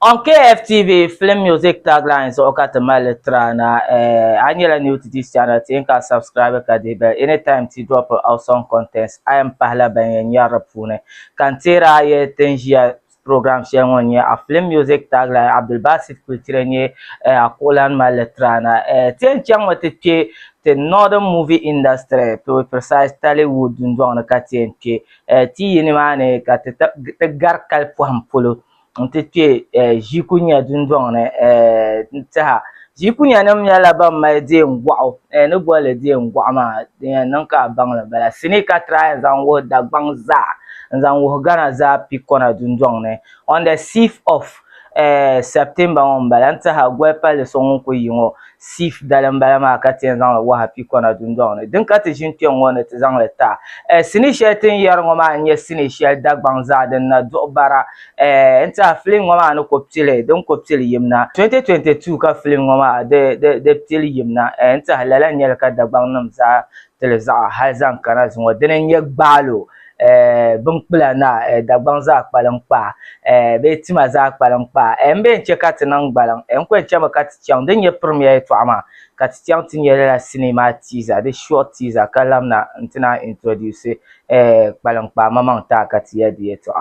On KFTV Film Music Taglines o ka tamal trana anyela new to this channel tin ka subscribe ka de bell anytime to drop awesome contents I am pahla ban yara pune kan tira ye tenjia program shengonye a Film Music Tagline Abdul Basit kultirenye a kolan mal trana tin chang wate the northern movie industry to be precise Tollywood ndong ka tin ti yini mane ka te garkal poham polo nti jikunya dundong ntaha jikunya nam yala ba mai de ngwao no bole de ngwa ma de nan ka bangla bala sini ka try zan wo da bangza zan wo gana za pikona dundong ne on the 6th of September on bala ntaha gwe pale songo ko yingo sif dalam bala ma ka ten zan wo ha pikona dundong ne din ka te jin ten wona te zan leta sini shetin yar ngoma nye sini shel da bangza den na do bara nta film ngoma no koptile don koptile yimna 2022 ka film ngoma de ptile yimna nta halala nyel ka da bang nam za tele za hazan kana zo den nye gbalo bung plana da bang za kpalang pa be tima za kpalang pa mbe nche kat nan gbalang ko nche ma kat chang den ye premier to ama kat chang tin ye la cinema teaser de short teaser kalamna ntina introduce kpalang pa mamang ta kat ye de to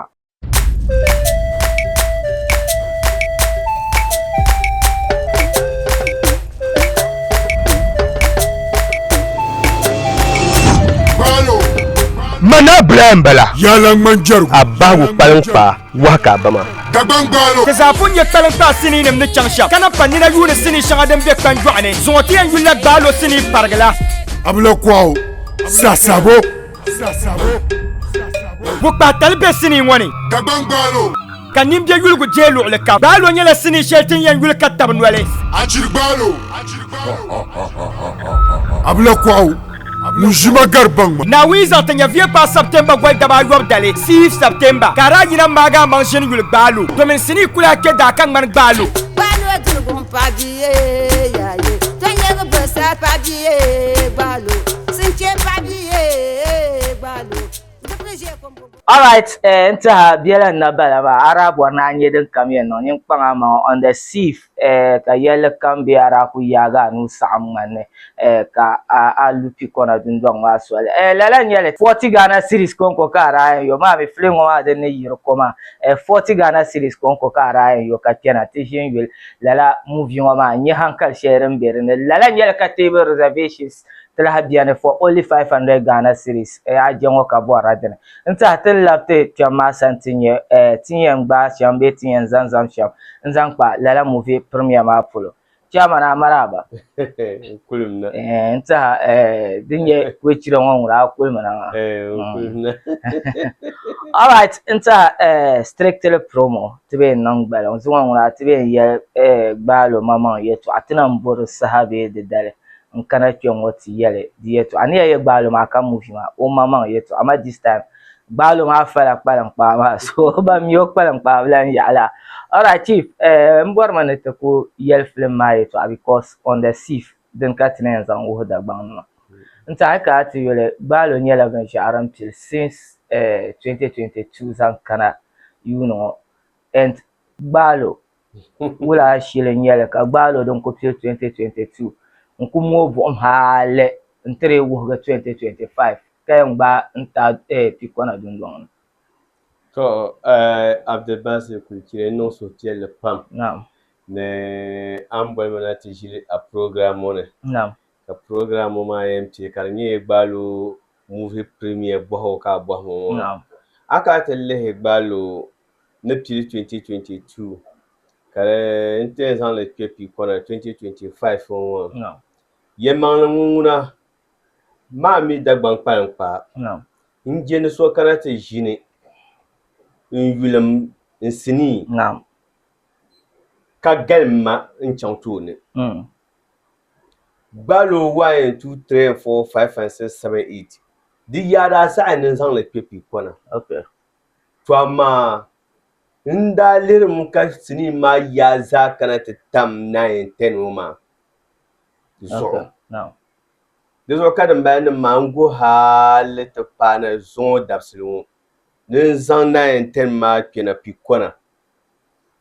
mana blambala yalang manjaru abawu palangpa waka bama dagbang balo kazafun ye talanta sini nem ne changsha kana panina yune sini shanga dem be kan juane zoti en yulla balo sini pargala abla kwao sasabo bukpa talbe sini woni dagbang balo kanim je yulgu jelu le ka balo nyela sini sheltin yan yul katabn wale ajir balo abla kwao Mujima garbang na wiza tanya vie pa September gwai daba yob dale 6 September kara nyina maga mansion yul balu domin sini kula ke da kan man balu balu adulgum pagiye ya ye tanya go besa pagiye balu sinche pagiye balu alright nta biela na bala ba arabo na nye den kamye no nyin panga ma on the 6th ka yele kambe ara ku yaga nu sam ngane ka a lupi kona dundong wa so lala nyele 40 Ghana series konko kara yo ma me fling wa de ne yiro koma 40 Ghana series konko kara yo ka tena tishin wil lala movie wa ma nyi hankal sheren berene lala nyele ka table reservations tlahabiane for only 500 Ghana series a jengo ka bo aradene nta tel lapte chama santinye tinye ngba chambe tinye zanzam sham nzankpa lala movie premier ma polo chama na maraba kulumna nta dinye kwechira wonra kulmana kulumna alright nta strictly promo tibe nangbala wonra tibe ye gbalo mama yeto atina mboro sahabe de dale nkana kyongoti yele dieto ani ye gbalo ma ka movie ma o mama yeto ama this time gbalo ma fala kpalan pa ma so ba mi yok kpalan pa blan yala alright chief mbor manete ko yel film ma yeto because on the 6th den katinen zan wo da bang no nta ka ati yele gbalo nyela ban sharam till since 2022 zan kana you know and gbalo wala shile nyela ka gbalo don ko 2022 nkumo bom hale ntere wo ga 2025 kayan ba nta pikona dundong to Abdul Basit kultire non sotiel le pam naam ne ambol manati jili a programme one naam ka programme ma yemti karnye balu movie premier boho ka boho naam aka telle balu ne 2022 kare inte san le pikona 2025 on naam yemang nguna mami dagbang pa naam njene so kanate jine yulam insini naam ka galma nchantone mm balo 1 2 3 4 5 6 7 8 di yada sa nen san le pepi kona okay to ama ndalirum ka sini ma ya za kanate tam 9 10 uma okay naam dezo kadam ba mango halata pana zon dabsilo nin zan 9 10 ma kena pikona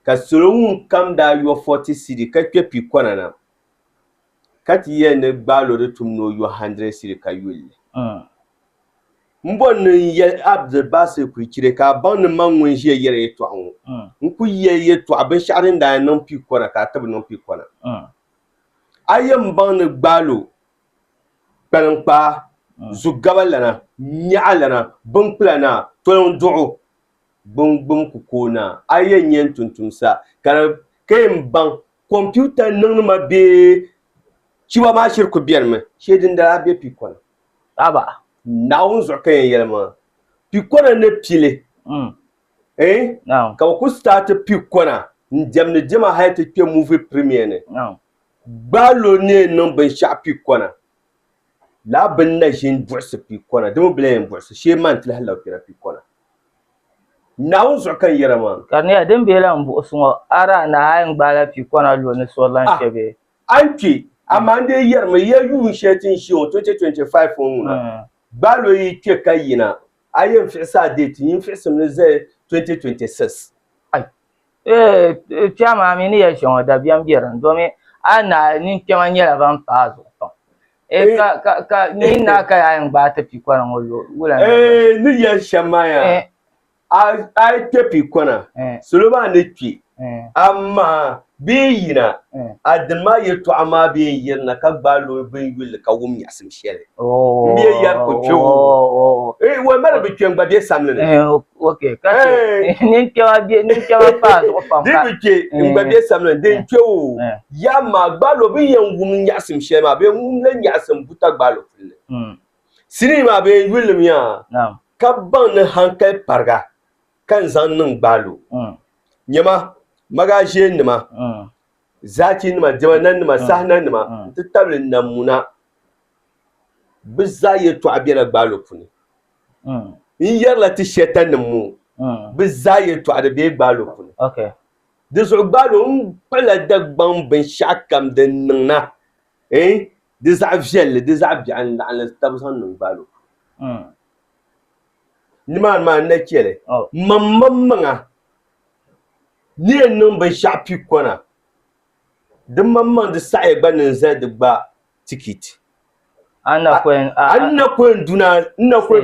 ka solo ŋun kam daa yɔ 40 cedi ka kpe pi kɔna na ka ti yɛ ni gbaalo di tum ni o yɔ 100 cedi ka yulli n bɔri ni yɛ Abdulbasir Kuchire ka a baŋ ni ma ŋun ʒiya yɛri yɛltɔɣa ŋɔ n ku yɛ yɛltɔɣa binshɛɣu din daa niŋ pi kɔna ka a tibi niŋ pi kɔna a yɛ n baŋ ni gbaalo kpaliŋkpaa zugaba lana nyaɣa lana binkpula na toliŋ duɣu gbum ku koona a yɛ nyɛ tuntumsa ka yɛn baŋ kɔmputa niŋnima bee chiba maa shiri ku bɛnimi shee din dala bɛ pi kɔna aba naawuni zuɣu ka yɛn yɛlima pi kɔna ni pili ka bi ku staati pi kɔna n diɛmdi diɛma hali ti kpe movie premier ni gbaalo ne niŋ binshɛɣu pi kɔna la bin na ʒin buɣisi pi kɔna di mi bila yɛn buɣisi shee man ti lahi labkira pi kɔna naawuni zuɣu ka n yɛra maa ka ne din bɛ la n buɣisi ŋɔ ara na ha n gbaala pi kɔna lo ni so lan shɛbe an kpe amma n dee yɛrimi yɛ yuun shɛli tin ʒi ŋɔ 2025 ŋuna gbaalo yi kpe ka yina a yɛn fiɣisi a deeti yin fiɣisim ni zali 2026 Chama mi ni yɛ shɛŋɔ dabiɛm bɛ din domi a na ninkpɛma nyɛla ban paai zuɣu pam ni na ka ya n gbaai ti pi kɔna ŋɔ lo wula ni yɛn shɛm maa ya a kpe pi kɔna salo maa ni kpe amma bee yina a dini maa yɛltɔɣa maa bee yirina ka gbaalo bin yulli ka wum nyaɣasim shɛli n bee yɛri ku kpe wo wɔn mali bi kpe n gba bɛ samli ni ninkpɛma paai zuɣu pam di bi kpe n gba bɛ samli ni di n kpe wo ya maa gbaalo bin yɛn wum nyaɣasim shɛli maa bee wum la nyaɣasim buta gbaalo fulli sinii maa bee yullim ya ka baŋ ni hankali pariga kan zaŋ niŋ gbaalo nyɛma magazin nima zaki nima dimanan nima sahana nima n ti tabili namuna bi zaa yɛltɔɣa bɛla gbaalo puuni n yɛrila ti shɛta nim ŋɔ bi zaa yɛltɔɣa di bee gbaalo puuni di zuɣu gbaalo n kpala dagbaŋ binshɛɣu kam din niŋna di zaɣ viɛlli di zaɣ biɛɣu n laɣinli tabi zaŋ niŋ gbaalo nimaani maa n na chɛli maŋa ni yɛn niŋ binshɛɣu pi kɔna di maŋmaŋ di saɣaya gba ni zali di gba tikiti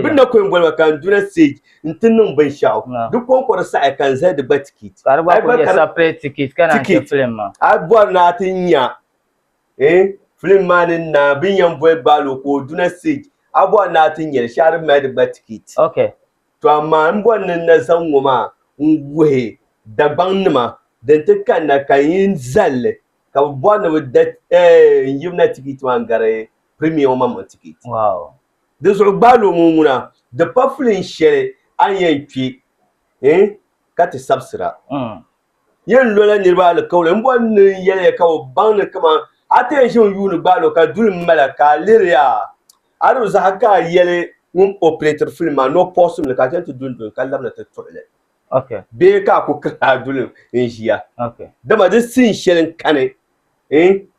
bin na koyin bɔliba ka n duna stage n ti niŋ binshɛɣu di kɔnkɔri saɣaya ka n zali di gba tikiti a bɔri na ti nya film maa ni na bin yɛn bɔli gbaalo ka o duna stage a bɔri na ti nyɛli shɛli di mali di gba tikiti to amma n bɔri ni na zaŋ ŋɔ maa n wuhi dagbaŋ nima din ti kanna ka yin zalli ka bi bɔri ni bi da yimna tikiti maa gari premier ŋɔ maŋmaŋ tikiti di zuɣu gbaalo ŋɔ ŋuna di pa filin shɛli a yɛn kpe ka ti sabisira yɛn lola niriba alikauli n bɔri ni yɛliya ka bi baŋ ni kama a ti yɛn ʒi n yuuni gbaalo ka duli mala ka a liriya a di zaɣa ka a yɛli ŋun operator film maa ni o pɔɣisim li ka a chani ti dundun ka labina ti tuɣili bee ka a ku kiri a duli n ʒiya dama di sin shɛli n kani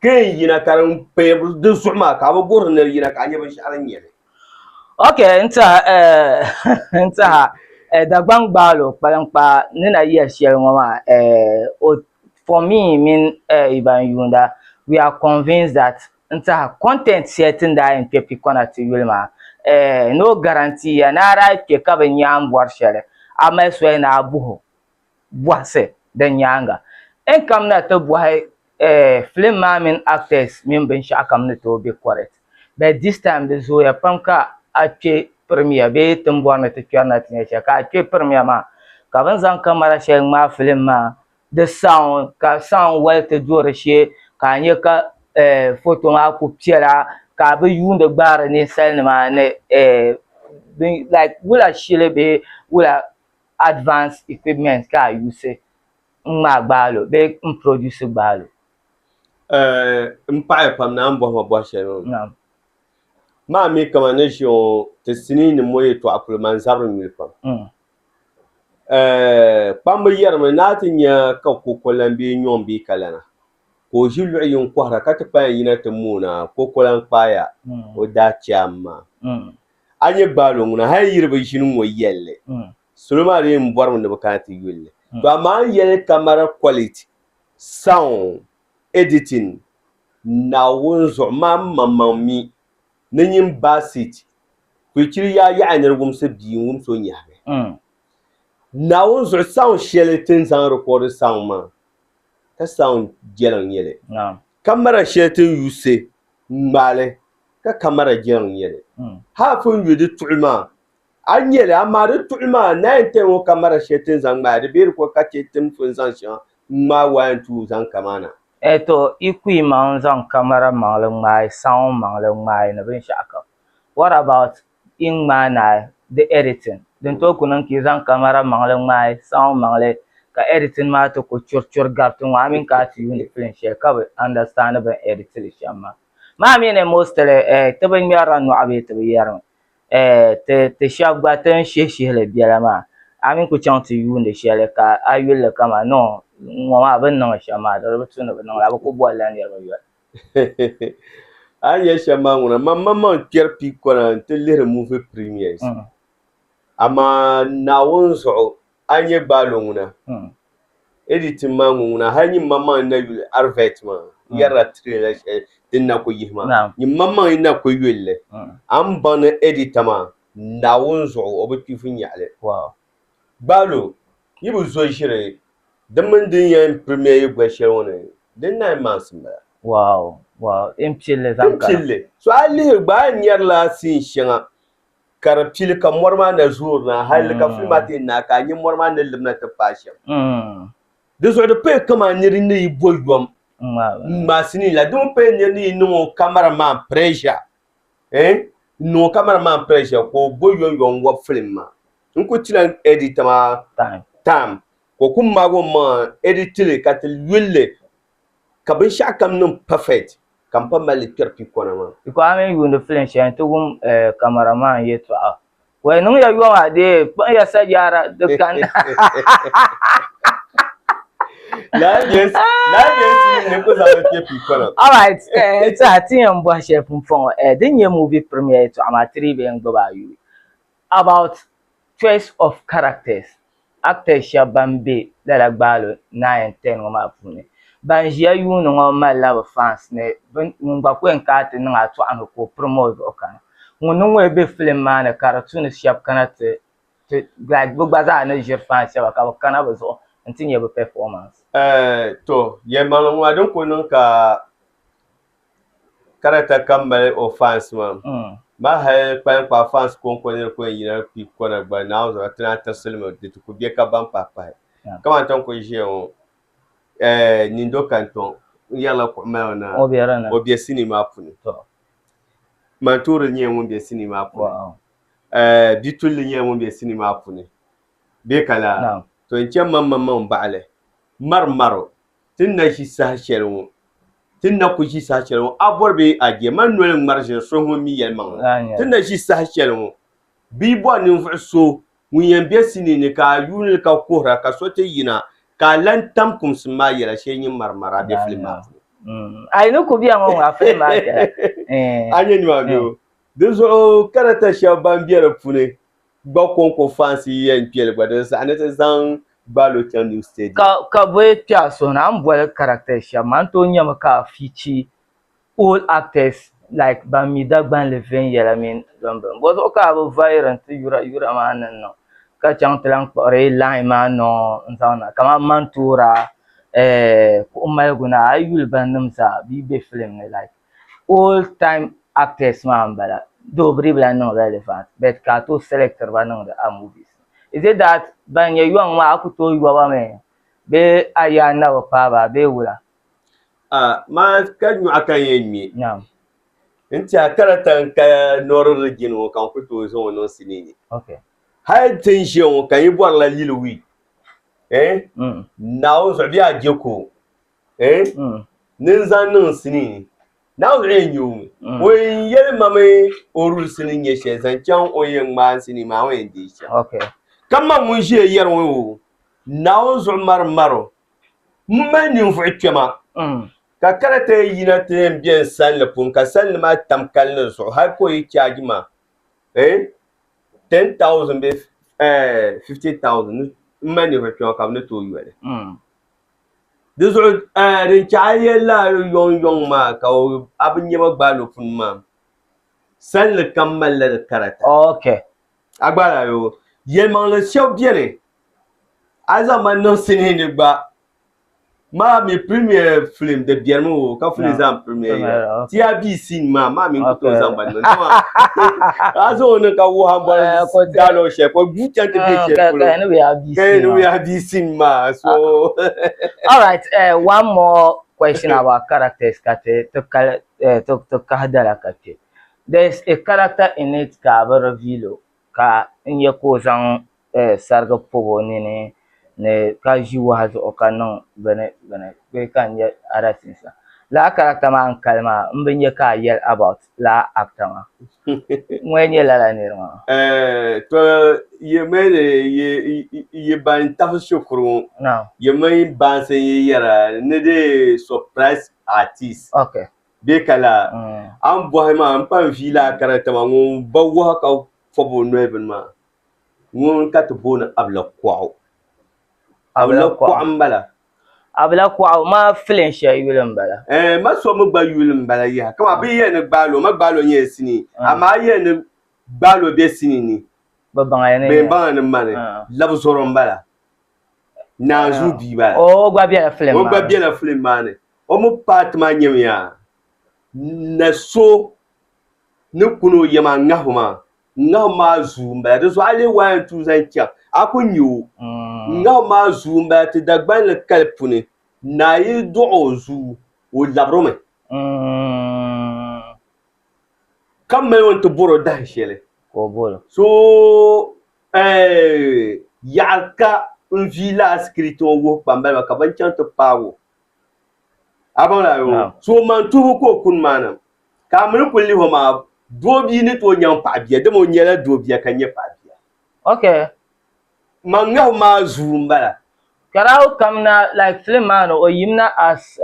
ka yɛn yina ka din pɛɛ di zuɣu maa ka a bi buɣiri ni yina ka a nyɛ binshɛɣu din nyɛli n taha dagbaŋ gbaalo kpaliŋkpaa ni na yɛli shɛli ŋɔ maa for me min ban yuunda we are convinced that n taha content shɛli tin daa yɛn kpe pi kɔna ti yuli maa no guarantee ya naara kpe ka bi nyaan bɔri shɛli a mali soli ni a bɔhisi din nyaanga n kam na ti bɔhi film maa min actors min binshɛɣu kam ni tooi be correct but this time di zooya pam ka a kpe premier bee tin bɔri ni ti kpɛri na ti nyɛ shɛli ka a kpe premier maa ka bin zaŋ kamara shɛli ŋmaa film maa di sound ka sound wali ti duɣiri shee ka a nyɛ ka foto maa ku piɛla ka bi yuundi gbaari ninsalinima ni like wula shili bee wula advanced equipment ka a yuusi n ŋmaa gbaalo bee n produce gbaalo n paɣi pam na n bɔhima bɔhi shɛli ŋɔ maa mi kama ni ʒi ŋɔ ti sinii ni mo yɛltɔɣa polo man zabiri nyuli pam kpambi yɛrimi naa ti nya ka kokolan bee nyɔŋ bee kalana ka o ʒi luɣu yin kɔhira ka ti kpayan yina ti moona kokolan kpaaya o daa chaam maa a nyɛ gbaalo ŋuna hali yiri bi ʒini ŋɔ yɛlli salo maa di yɛn bɔrimi ni bi kana ti yulli to amma yele camera quality sound editing na wonzo mamami nanyin basit ku kiri ya anirgum se biwum so nyabe na wonzo sound sheletin zan record sound ma ta sound jelan yele camera sheletin use male ka camera jelan yele ha fun yudi tu'ma anyele amare tu'ma na ente wo camera sheletin zan ma de bir ko ka chetin fun zan sha ma wan tu zan kamana eto ikui man zan camera mangling mai sound mangling mai na bin shaka. What about in mana the editing? Den to kunan ki zan camera mangling mai sound mangle ka editing ma to ko chur gartun wa min ka ti uni film she ka understand ba editing shama. Ma mi ne mostly to ban yara no abi to yara te shabba tan she le biala ma amin ku chant uni she le ka ayul kama no ngoma ban no shama da rubutu no ban la ko bo la ne ba anya shama nguna mama kerpi kona te lere movie premiers ama na wonzo anya balo nguna editing ma nguna hanyi mama na yule arvet ma yara trailer dinna ko yihma ni mama ina ko yule am ban editor ma na wonzo obuti funyale wow balo yibu zo shire daman din yan premier gwashel wona din na mansima wow impile zanka so ali ba nyar la sin shinga kar pil ka morma na jour na hal ka filmati na ka nyi morma na limna ta pasha de so de pe kama nyiri ni boyom masini la dum pe nyiri no cameraman pressure no cameraman pressure ko boyom yon wa film ma nko tilan edit ma time ko kuma go ma edit ka til wille ka bin sha kam num perfect kam pa mal kerpi kona ma ko ame yu no film shan to gum cameraman yeto a we no ya yu wa de pa ya sajara de kan yes ne ko za kerpi kona all right it's a tin bo chef fun den ye movie premiere to amatri be ngba ba yu about choice of characters actors shabambe la gbalo 9 10 ngoma fune banjia yu no mala fans ne ngba kwen ka te na atu an ko promote okan ngunu we be film man cartoon shap kana te like bugbaza na je fans ya ka kana bazo ntinye be performance to ye malon wa don ko non ka character kambale o fans man ma ha pa fans ko ne ko yira pi ko na gba na o tra ta selmo de ko be ka ban papa kama ton ko je on nindo kanton yala ko maana obia cinema puni to mantour nye mo bia cinema puni bitul nye mo bia cinema puni be kala to nche mamma baale marmaro tinna shi sa shelwo tinna ku shi sa shelwo aborbe age manuel marje so ho mi yel man tinna shi sa shelwo bi bo ni so munyen bia cinema ka yunil ka kohra ka sote yina ka lan tam kum sma yela shenyi marmara be filma ai no ko biya mo wa filma anya ni ma bio dezo karata shaban biya pune ba ko fancy yen piel gba de sa anete zan balo tan new stage ka boy pia so na am boy character shaman to nyam ka fichi all actors like Bamida ban le 20 yela min dombe bo so ka bo viral to yura manan no ka chang tlang pare lai ma no nsana kama mantura ko mai guna ayul banum sa bi be film ne like all time actors man bala do bribla no relevant but ka to selector ba no the movies is it that ban ye yuan ma akuto yuwa ba me be aya na pa ba be wula ma ka nyu akan yemi naam inta karatan ka noror gino kan kuto zo no sinini okay high tension kan yi bor la lilwi now so bi ajeko nin zan nin sini now enyu we yel mame orul sini nye she zan chan oyen ma sini ma wen di sha okay kama mun je yer wo now so maro mun ni fu twema ka karata yina tem bien san le pun ka san ma tam kal so ha ko yi charge ma 10,000 be 50,000 mani fa kyo kam ne to yuwele dizu rin chaye la yong ma ka abin yema gbalo fun ma san le kamal le karata okay agbara yo ye man le show bien aza man no sinini ba ma mi premier film de Biermo ka fu les en premier ti abi sin ma mi ko to zamba no azo ne ka wo hamba dalo she ko buta te be she ko we abi sin ma so all right one more question about characters kate to kahdala kate there's a character in it ka reveal ka inye ko zan sarga pogo ne ka jiwa zo ka non bene be kan ya aratinsa la character ma an kalma mbinye ka yell about la actor ma mwenye la ne ma to ye mele ye ban tafu shukuru no ye mai ban se yara ne de surprise artist okay be kala an bo ma an pan vila character ma ngun bawo ka fobo no even ma ngun ka to bona abla kwao abla ko ambala abla ko ma filin she yulim bala ma so mo gba yulim bala ya kama bi ye ne gbalo ma gbalo ye sini ama ye ne gbalo be sini ni ba banga ne be banga ne mane labu soron bala na zu bi bala o gba bi la film o gba bi la film mane o mo part ma nyem ya na so ne kuno yema ngahuma zumba de so ale 1 2 zancha akunyu ngahuma zumba te dagban le kalpune na yi do zu o labrome kam me won to boro da shele ko bolo so yalka un villa scrito wo pambal ka bancan to pawo abala yo so man tu ko kun manam kamru kulli homa dobi ni to nyam pa bia de mo nyela dobi ka nye pa bia okay manga ma zumbala karau kamna like film man o yimna as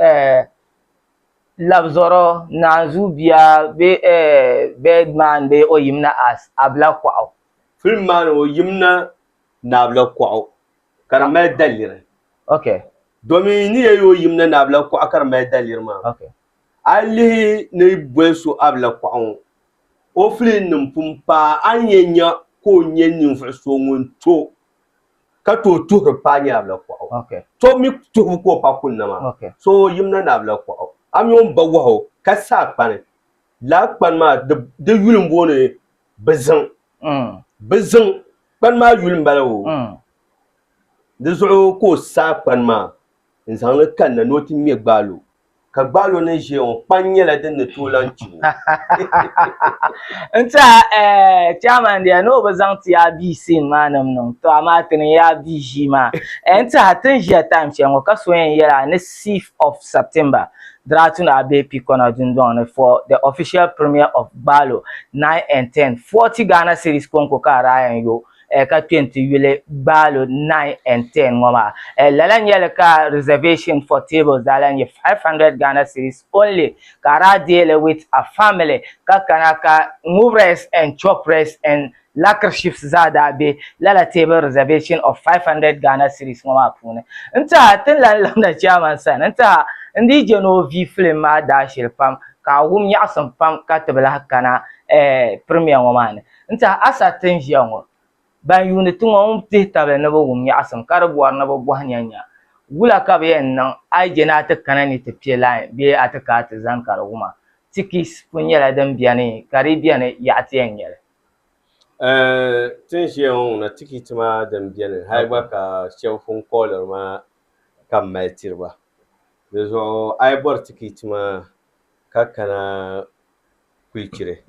labzoro na zubia be bad man be o yimna as abla kwao film man o yimna na abla kwao karama dalire okay domi ni yo yimna na abla kwao karama dalire ma okay ali ne bweso abla kwao o flin num pumpa anyenya ko nyenni fso ngonto ka to pa nya abla kwao okay to mi to ko pa kunna ma okay so yimna na abla kwao am yon bawo ka sa pan la pan ma de yulum bone bezan bezan pan ma yulum balawo de zo ko sa pan ma nzan le kan na noti mi gbalo ka gbalo ne je on panye la de ne to lanchi nta chairman dia no bezan ti abi sin manam no to amatin ya bi jima nta tan je time chen ka so yen yera ne 6th of September Dratun Abe Pikona Dundon for the official premiere of Balo 9 and 10 40 Ghana series konko ka Ryan yo ka 20 yule Balo 9 and 10 ngoma lalan yele ka reservation for tables dalan ye 500 Ghana series only kara deal with a family ka kanaka move rest and chop rest and lacquer shifts zada be lala table reservation of 500 Ghana series ngoma pune nta tin lan na chairman san nta ndi jeno vi film ma da shil pam ka hum ya sam pam ka tabla kana premier ngoma nta asa tin jiango ban yuni tungo te tabla na bo hum ya sam kar bo na bo hanyanya gula ka be nan ai jena ta kanani ta pie line be ataka ta zan kar huma tikis punyela dan biane karibiane ya tiengele tin jian na tikit ma dan biane hay ba ka chef fun color ma kam mai tirba zo ai bor tikit ma kakana kuikire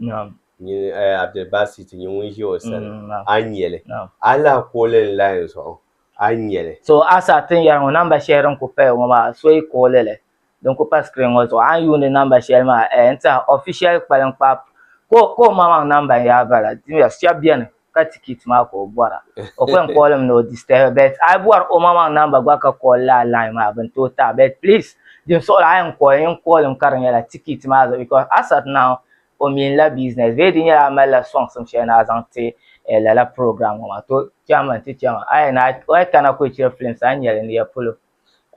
ni Abdel Basit ni wonji o san anyele ala kolen line so anyele so asa tin ya ngo number share ko pe ngo ma so i kolele donc ko pas screen ngo so an yu ni number share ma enta official palan pap ko mama number ya bala ti ya sia bien ka tikit ma ko bora o ko en kolem no disturb bet ai bor o mama number gwa ka call la line ma ben to ta bet please dim so la en kolem karnya la tikit ma because as at now o min la business ve dinya amala song some share na azante lala program ma to chairman ti chairman ay kana ko chira films anyele ni ya polo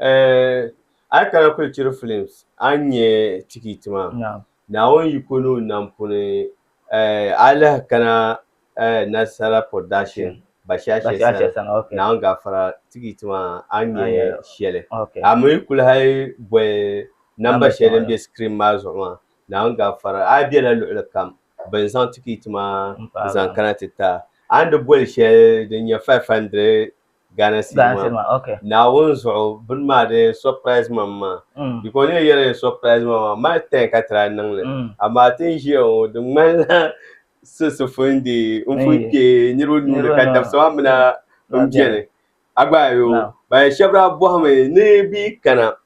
ay kana ko chira films anye ticket ma na won yikono nampune ala kana nasara production bashashe sana na nga fara ticket ma anye shele amu kul hay boy number shele be screen ma zo ma na nga fara ay bi la lu kam ben san ticket ma zan kana tita and boy shele de 500 Ghana Cinema. Na won zo bin ma de surprise mama. Because ne yere surprise mama ma ten ka tra nan le. Ama tin je o de man so fundi fuke ni ro ni ka tap so amna jene. Agba yo ba shebra bo me ne bi kana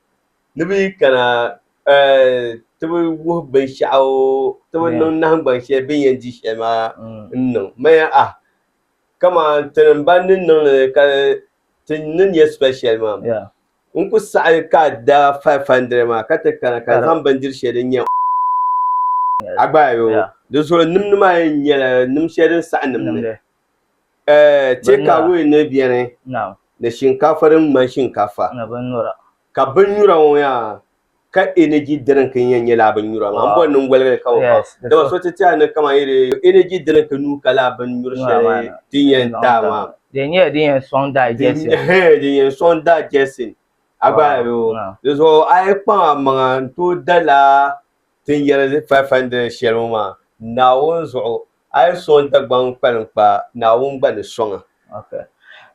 to wo ben shao to non nan ban she bin yan ji she ma no me kama tenen bandin nan ka tenen ye special ma un ku sai ka da 500 ma ka ta kana ka zan bandir shedin ya agba yo do so nim ma nyela nim shedin sa nim ne ce ka we ne biene da shinkafarin man shinkafa na banura ka banura ya ka energy daren kan yanye laban yura ma bon nun gwalgal kawo da so ta ne kama ire energy daren kan nu kala ban yura she tinyen dama den sonda Jason agba yo so ai pa ma to dala tin yara 500 shelma na won so ai sonda gban pa na won gba ne songa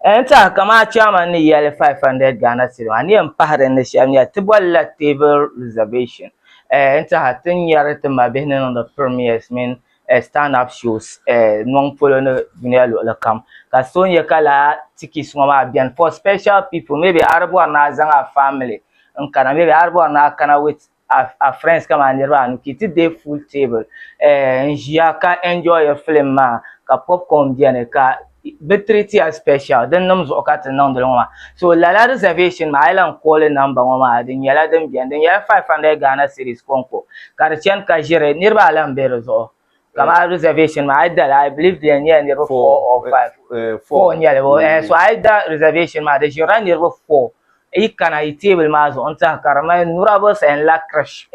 Enta kama chairman ni yale 500 Ghana cedi ani empahre ne shamya tibwalla table reservation enta hatin yarata mabehne on the premiers mean stand up shows non polo no dunia lo kam ka sonya kala tikis ma bian for special people maybe arabo na zanga family nkana maybe arabo na kana with a friends kama nirba anu kiti day full table njia ka enjoy your film ma ka popcorn bian ka Betriti as special, then numbers okata non the loma. So la reservation, my island calling number one, then yella them bien, then yella 500 Ghana series conco. Karachan Kajire, nearby Alam Berozo. Kama reservation, my I believe the near 4 or 5. 4 yellow. So I that reservation, my the Joran near 4. Ikana table mazo on Takarama, Nurabos and La Crash.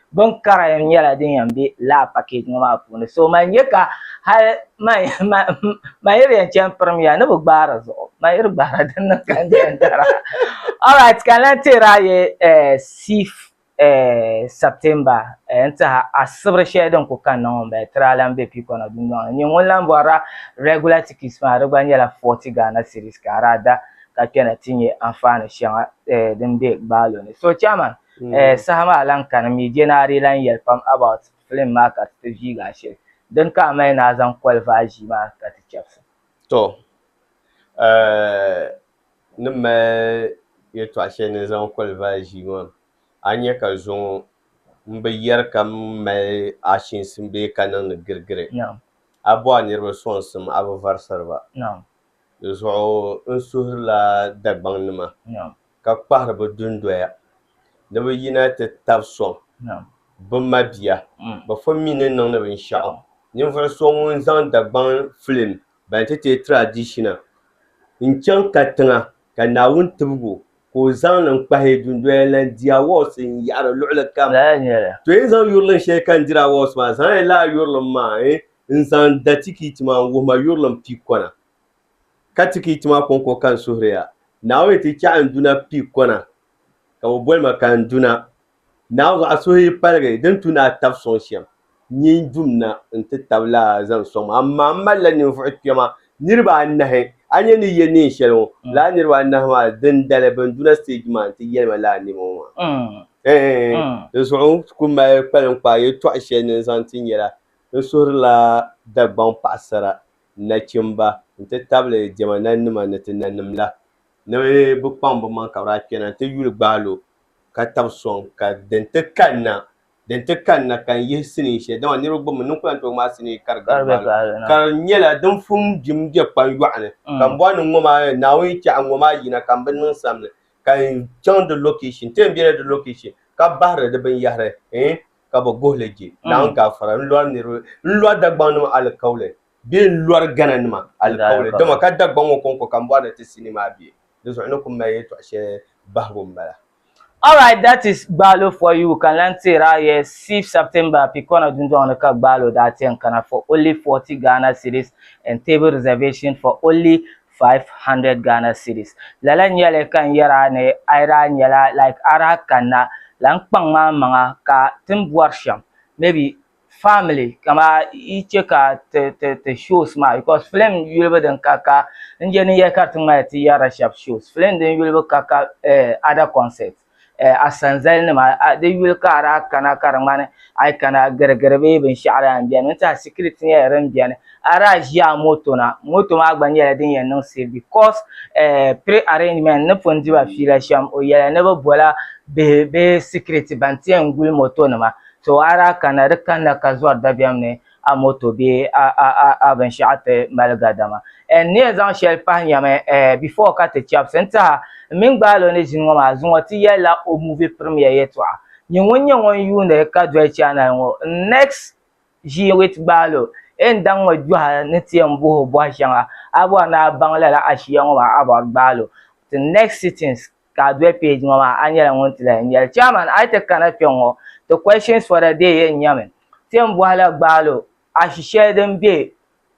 Bon kara yam yala din yam be la package ngama pune so man yeka ha my area champion ya no gbara zo my area gbara dan na kan dara all right kan tira ye 6 September enta asbre shedon ko kan no be tralam be people na dun no ni won bora regular tickets ma ro yala 40 Ghana series karada ka kena tinye amfana shanga den be balo ne so chairman Sahama Lankan mi jenari lan yelpam about film market to jiga she don ka mai na zan kwalfaji ma ka ta chefs to nimme ye to ashe ne zan kwalfaji won anya ka zo mbe yer kam mai ashin sin be kanan girgire abo ni response abo varsarba zo unsuhla dagbang nima ka kpahar bu dundoya da ba United Tabson bumma biya ba famine nan na bin sha nin fa so mun zan da ban film ban ta traditional in can katanga ka nawun tubu ko zan nan kwahe dundoya lan dia was in yara lu'la kam to yin zan yurlan she kan dira was ma zan la yurlan ma in zan da tikiti ma wo ma yurlan pikona ka tikiti ma kon ko kan suhriya nawe ti cha anduna pikona ka bol ma kan duna na za so yi palge den tuna tab son shem ni dumna inte tabla zan so amma mallan ni fu kiyama nirba annahe anya ni yeni shelo la nirba annaha den dale ban duna stage man ti yelma la ni mo so kuma palan pa ye to ashe ne zan tin yela so la da ban pasara na kimba inte table jamanan ni man tin la ne bu pambo man kawra kenan te yul gbalo ka tabson ka dente kanna kan yesini she da wani rugbo mun ko anto ma sini karga kar nyela dum fum jimje pan yuane kan bonu ngoma na wi cha ngoma yina kan bin samle kan change the location te biere the location ka bahre de ben yahre ka bo goleji na ka fara lo ni lo da gbanu al kawle bin luar gana nima alqawle dama kadda bango konko kambwana te cinema bi deso ino maye to she bahgo mbala. Alright, that is Gbalo for you. Can learn here 6 September. Pikona dunjo on the Gbalo that kana for only 40 Ghana cedis and table reservation for only 500 Ghana cedis. Lala nyale kan yara ne aira nyala like ara kana lang pangma mga ka timbuarsham maybe family kama iche ka te shows ma because film yulbe den kaka njeni ya kartuma ti yara shop shows film den yulbe kaka other concepts asanzal ne ma de yul kara kana karmane ay kana gergerbe ben shara ambian ta secret ne yaran bian ara jia moto ma gbanya den yan no say because pre arrangement ne fondi ba fila sham o yala ne bola be secret bantien ngul moto na ma so ara kana rekana kazwa dabiam ne a moto be a ben shate malgadama and ne zan shel pa nyame before ka te chap center min Gbalo ne jinwa ma zunwa ti yala o movie premiere yetwa nyewon yu ne ka dwa channel ngo next ji with Gbalo en dan wa jwa ne tiem bo bo shanga abo na bangla la ashiya ngo ma abo Gbalo the next sittings ka dwa page ngo ma anyala won tila nyel chairman I te kana pyongo the questions for the day in Yemen. Tiem Bwala Gbalo, I share them be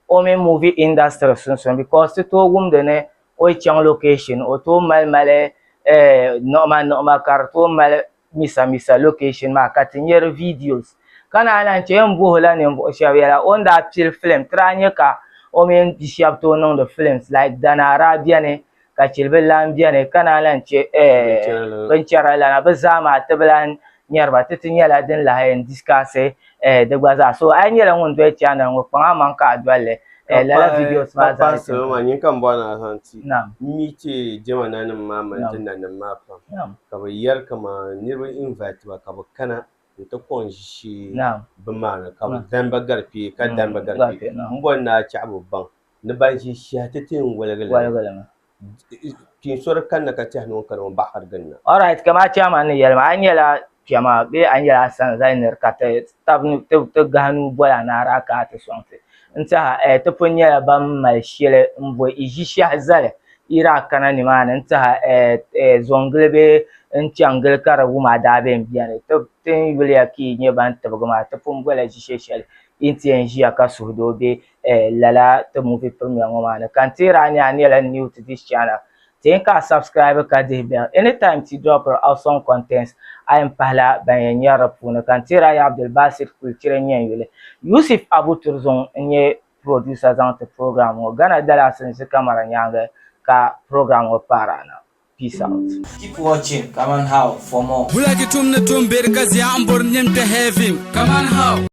ome movie industry soon because to wumdene o chang location o to mal no karto mal misa location ma katinyer videos. Kana na tiem Bwala ne mbo shawela on that film tranye ka ome bishap to non the films like Dana Arabiane ka chilbelan biane kana lanche benchara la bazama tablan nyarba tetinya la den la hen discuss de gbaza so ay nyela won do channel ngo pa man ka adwale la videos ma za so ma nyin kan bona hanti na mi ce jamana nan ma man nan ma fa ka ba yar kama ni ro invite ba ka ba kana to kon shi na ba ma ka ba dan ba garfi ka dan ba garfi mbon na chabu ban ne ba shi tetin walagala kin sor kan na ka tahno kan ba har ganna. Alright kama chama ne yelma anyela Piama be anyala sanzainer kate tabnu te ganu boya na raka te sonte nta te ponya bam malshele mbo ijisha zale ira kana ni mana nta zonglebe nchangel kara wuma dabe mbiane te ten yulia ki nyeban te bogoma te pombola jisheshele inti enji aka sudo be lala te movie premier ngoma na kantira ni anela new to this channel. Think I subscribe ka bell anytime to drop our awesome contents. I am Pahla Banyanyara Puna Kantira ya Abdul Basit Kulture Nyanyule Yusuf Abu Turzon nye producers on the program Ghana Dala Sense Camera Nyanga ka program Parana. Peace out. Keep watching. Come on how for more. Come on how.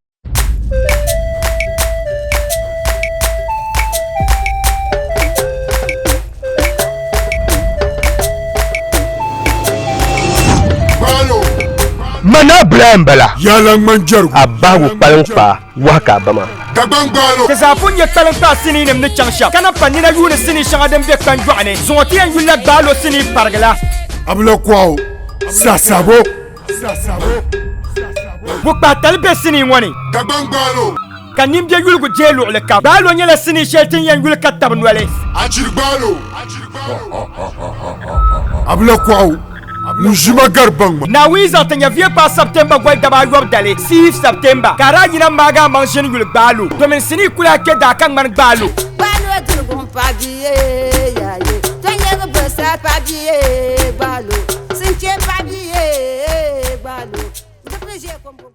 Mana Blambala Yalang Manjaru Abawu Palangpa Waka Bama Gbalo Tazafun ye talangpa sini nem ne changsha Kana panina yune sini shanga dem be kanjwane Zonti en yulla Gbalo sini pargala Ablo kwao Sasabo Wukpa talbe sini wani Gbalo Kanim je yulgu jelu leka Gbalo nyela sini sheltin yen yul katab nwele Ajir Gbalo Ablo kwao Mujima Garbang Na wiza tanya vie pa September gwai daba yob dale 6 September Kara nyina maga mansion yul Gbalo Domin sini kula ke da kan man Gbalo Gbalo dulgum pagiye ya ye Tanya go besa pagiye Gbalo Sinche pagiye Gbalo